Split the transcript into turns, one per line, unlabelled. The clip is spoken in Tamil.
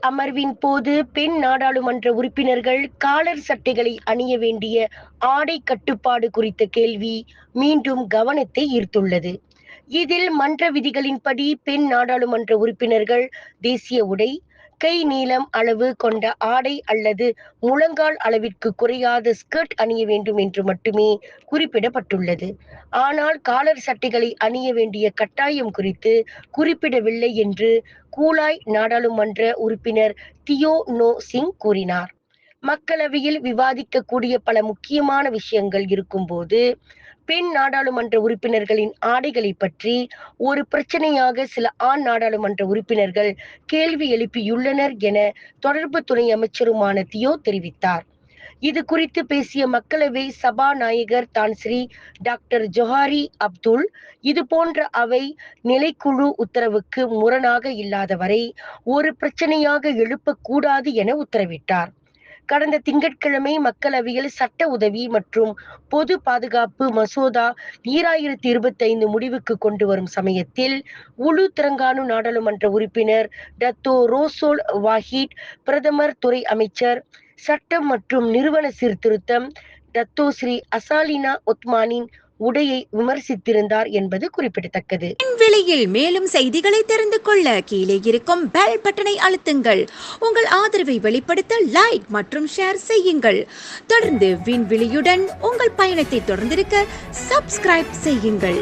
அமர்வின் போது பெண் நாடாளுமன்ற உறுப்பினர்கள் காலர் சட்டைகளை அணிய வேண்டிய ஆடை கட்டுப்பாடு குறித்த கேள்வி மீண்டும் கவனத்தை ஈர்த்துள்ளது. இதில் மன்ற விதிகளின்படி பெண் நாடாளுமன்ற உறுப்பினர்கள் தேசிய உடை, கை நீளம் அளவு கொண்ட ஆடை அல்லது முழங்கால் அளவிற்கு குறையாத ஸ்கர்ட் அணிய வேண்டும் என்று மட்டுமே குறிப்பிடப்பட்டுள்ளது. ஆனால் காலர் சட்டைகளை அணிய வேண்டிய கட்டாயம் குறித்து குறிப்பிடவில்லை என்று கூலாய் நாடாளுமன்ற உறுப்பினர் தியோ நோ சிங் கூறினார். மக்களவையில் விவாதிக்கக்கூடிய பல முக்கியமான விஷயங்கள் இருக்கும்போது பெண் நாடாளுமன்ற உறுப்பினர்களின் ஆடைகளை பற்றி ஒரு பிரச்சனையாக சில ஆண் நாடாளுமன்ற உறுப்பினர்கள் கேள்வி எழுப்பியுள்ளனர் என தொடர்பு துணை அமைச்சருமான தியோ தெரிவித்தார். இது குறித்து பேசிய மக்களவை சபாநாயகர் தான்ஸ்ரீ டாக்டர் ஜொஹாரி அப்துல், இது போன்ற அவை நிலைக்குழு உத்தரவுக்கு முரணாக இல்லாதவரை ஒரு பிரச்சனையாக எழுப்பக்கூடாது என உத்தரவிட்டார். கடந்த திங்கட்கிழமை மக்களவையில் சட்ட உதவி மற்றும் பொது பாதுகாப்பு மசோதா 2025 முடிவுக்கு கொண்டு வரும் சமயத்தில் உலு திரங்கானு நாடாளுமன்ற உறுப்பினர் டத்தோ ரோசோல் வாஹிட், பிரதமர் துறை அமைச்சர் சட்டம் மற்றும் நிறுவன சீர்திருத்தம் டத்தோ ஸ்ரீ அசாலினா ஒத்மானின் உடையை விமர்சித்திருந்தார் என்பது குறிப்பிடத்தக்கது.
விலையில் மேலும் செய்திகளை தெரிந்து கொள்ள கீழே இருக்கும் பெல் பட்டனை அழுத்துங்கள். உங்கள் ஆதரவை வெளிப்படுத்த லைக் மற்றும் ஷேர் செய்யுங்கள். தொடர்ந்து விண்வெளியுடன் உங்கள் பயணத்தை தொடர்ந்திருக்க சப்ஸ்கிரைப் செய்யுங்கள்.